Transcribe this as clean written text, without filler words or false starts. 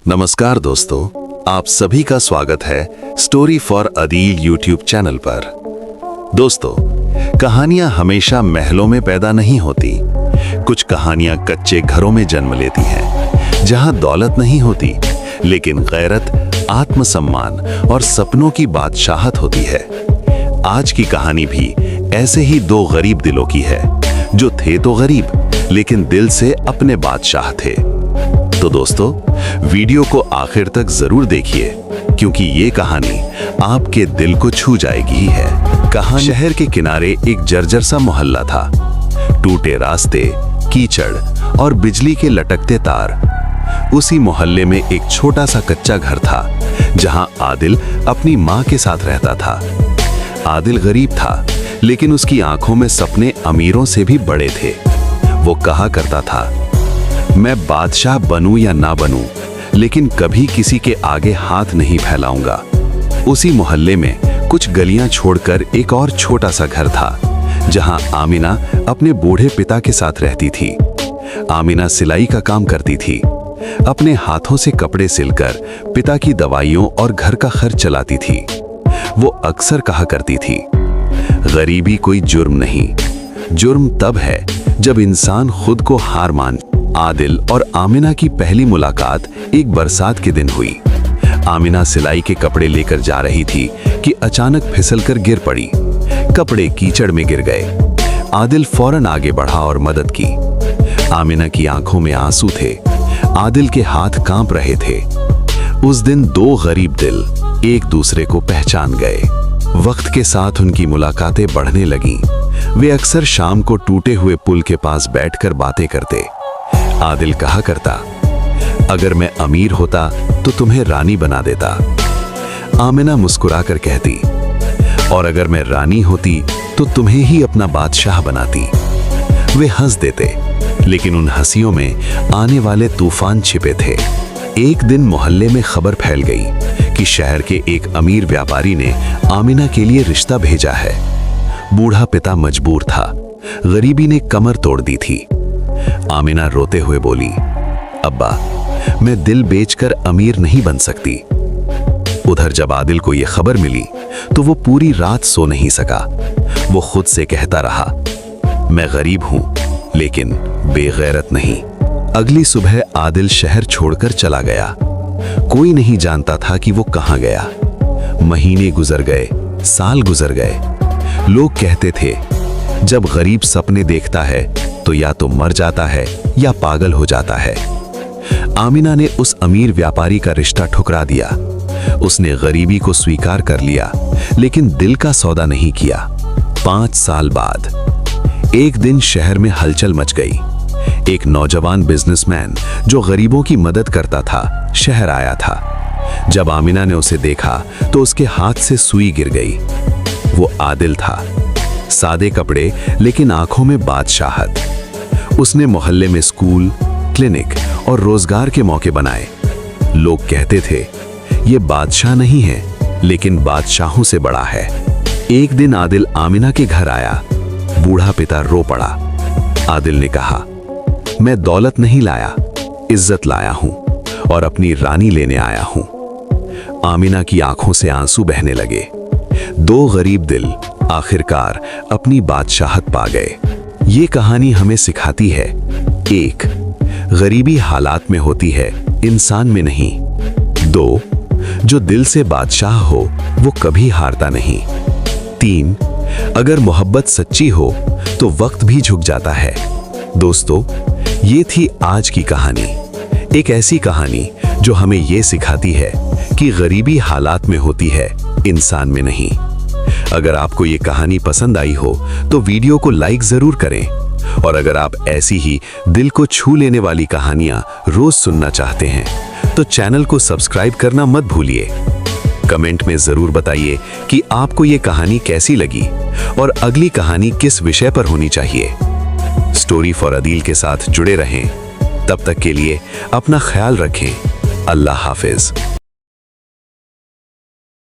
नमस्कार दोस्तों, आप सभी का स्वागत है story for Adeel YouTube channel पर। दोस्तों, कहानियां हमेशा महलों में पैदा नहीं होती। कुछ कहानियां कच्चे घरों में जन्म लेती हैं, जहां दौलत नहीं होती, लेकिन गैरत, आत्मसम्मान और सपनों की बादशाहत होती है। आज की कहानी भी ऐसे ही दो गरीब दिलों की है, जो थे तो गरीब, लेकिन दिल से अपने बादशाह थे। तो दोस्तों, वीडियो को आखिर तक जरूर देखिए, क्योंकि ये कहानी आपके दिल को छू जाएगी ही है। कहानी शहर के किनारे एक जर्जर सा मोहल्ला था। टूटे रास्ते, कीचड़ और बिजली के लटकते तार। उसी मोहल्ले में एक छोटा सा कच्चा घर था, जहां आदिल अपनी माँ के साथ रहता था। आदिल गरीब था, लेकिन उसकी आंखों में सपने अमीरों से भी बड़े थे। वो कहा करता था, मैं बादशाह बनूं या ना बनूं, लेकिन कभी किसी के आगे हाथ नहीं फैलाऊंगा। उसी मोहल्ले में कुछ गलियां छोड़कर एक और छोटा सा घर था, जहां आमिना अपने बूढ़े पिता के साथ रहती थी। आमिना सिलाई का काम करती थी। अपने हाथों से कपड़े सिलकर पिता की दवाइयों और घर का खर्च चलाती थी। वो अक्सर कहा करती थी, गरीबी कोई जुर्म नहीं, जुर्म तब है जब इंसान खुद को हार मान। आदिल और आमिना की पहली मुलाकात एक बरसात के दिन हुई। आमिना सिलाई के कपड़े लेकर जा रही थी कि अचानक फिसलकर गिर पड़ी। कपड़े कीचड़ में गिर गए। आदिल फौरन आगे बढ़ा और मदद की। आमिना की आंखों में आंसू थे। आदिल के हाथ कांप रहे थे। उस दिन दो गरीब दिल एक दूसरे को पहचान गए। वक्त के साथ उनकी मुलाकातें बढ़ने लगीं। वे अक्सर शाम को टूटे हुए पुल के पास बैठकर बातें करते। आदिल कहा करता, अगर मैं अमीर होता तो तुम्हें रानी बना देता। आमिना मुस्कुराकर कहती, और अगर मैं रानी होती तो तुम्हें ही अपना बादशाह बनाती। वे हंस देते, लेकिन उन हंसियों में आने वाले तूफान छिपे थे। एक दिन मोहल्ले में खबर फैल गई कि शहर के एक अमीर व्यापारी ने आमिना के लिए रिश्ता भेजा है। बूढ़ा पिता मजबूर था। गरीबी ने कमर तोड़ दी थी। आमिना रोते हुए बोली, अब्बा, मैं दिल बेचकर अमीर नहीं बन सकती। उधर जब आदिल को यह खबर मिली तो वो पूरी रात सो नहीं सका। वो खुद से कहता रहा, मैं गरीब हूं, लेकिन बेगैरत नहीं। अगली सुबह आदिल शहर छोड़कर चला गया। कोई नहीं जानता था कि वो कहां गया। महीने गुजर गए, साल गुजर गए। लोग कहते थे, जब गरीब सपने देखता है तो या तो मर जाता है या पागल हो जाता है। आमिना ने उस अमीर व्यापारी का रिश्ता ठुकरा दिया। उसने गरीबी को स्वीकार कर लिया, लेकिन दिल का सौदा नहीं किया। 5 साल बाद एक दिन शहर में हलचल मच गई। एक नौजवान बिजनेसमैन जो गरीबों की मदद करता था, शहर आया था। जब आमिना ने उसे देखा तो उसके हाथ से सुई गिर गई। वो आदिल था। सादे कपड़े, लेकिन आंखों में बादशाहत। उसने मोहल्ले में स्कूल, क्लिनिक और रोजगार के मौके बनाए। लोग कहते थे, ये बादशाह नहीं है, लेकिन बादशाहों से बड़ा है। एक दिन आदिल आमिना के घर आया। बूढ़ा पिता रो पड़ा। आदिल ने कहा, मैं दौलत नहीं लाया, इज्जत लाया हूं और अपनी रानी लेने आया हूं। आमिना की आंखों से आंसू बहने लगे। दो गरीब दिल आखिरकार अपनी बादशाहत पा गए। ये कहानी हमें सिखाती है, 1, गरीबी हालात में होती है, इंसान में नहीं। 2, जो दिल से बादशाह हो वो कभी हारता नहीं। 3, अगर मोहब्बत सच्ची हो तो वक्त भी झुक जाता है। दोस्तों, ये थी आज की कहानी। एक ऐसी कहानी जो हमें ये सिखाती है कि गरीबी हालात में होती है, इंसान में नहीं। अगर आपको ये कहानी पसंद आई हो तो वीडियो को लाइक जरूर करें, और अगर आप ऐसी ही दिल को छू लेने वाली कहानियां रोज सुनना चाहते हैं तो चैनल को सब्सक्राइब करना मत भूलिए। कमेंट में जरूर बताइए कि आपको ये कहानी कैसी लगी और अगली कहानी किस विषय पर होनी चाहिए। स्टोरी फॉर अदील के साथ जुड़े रहें। तब तक के लिए अपना ख्याल रखें। अल्लाह हाफिज।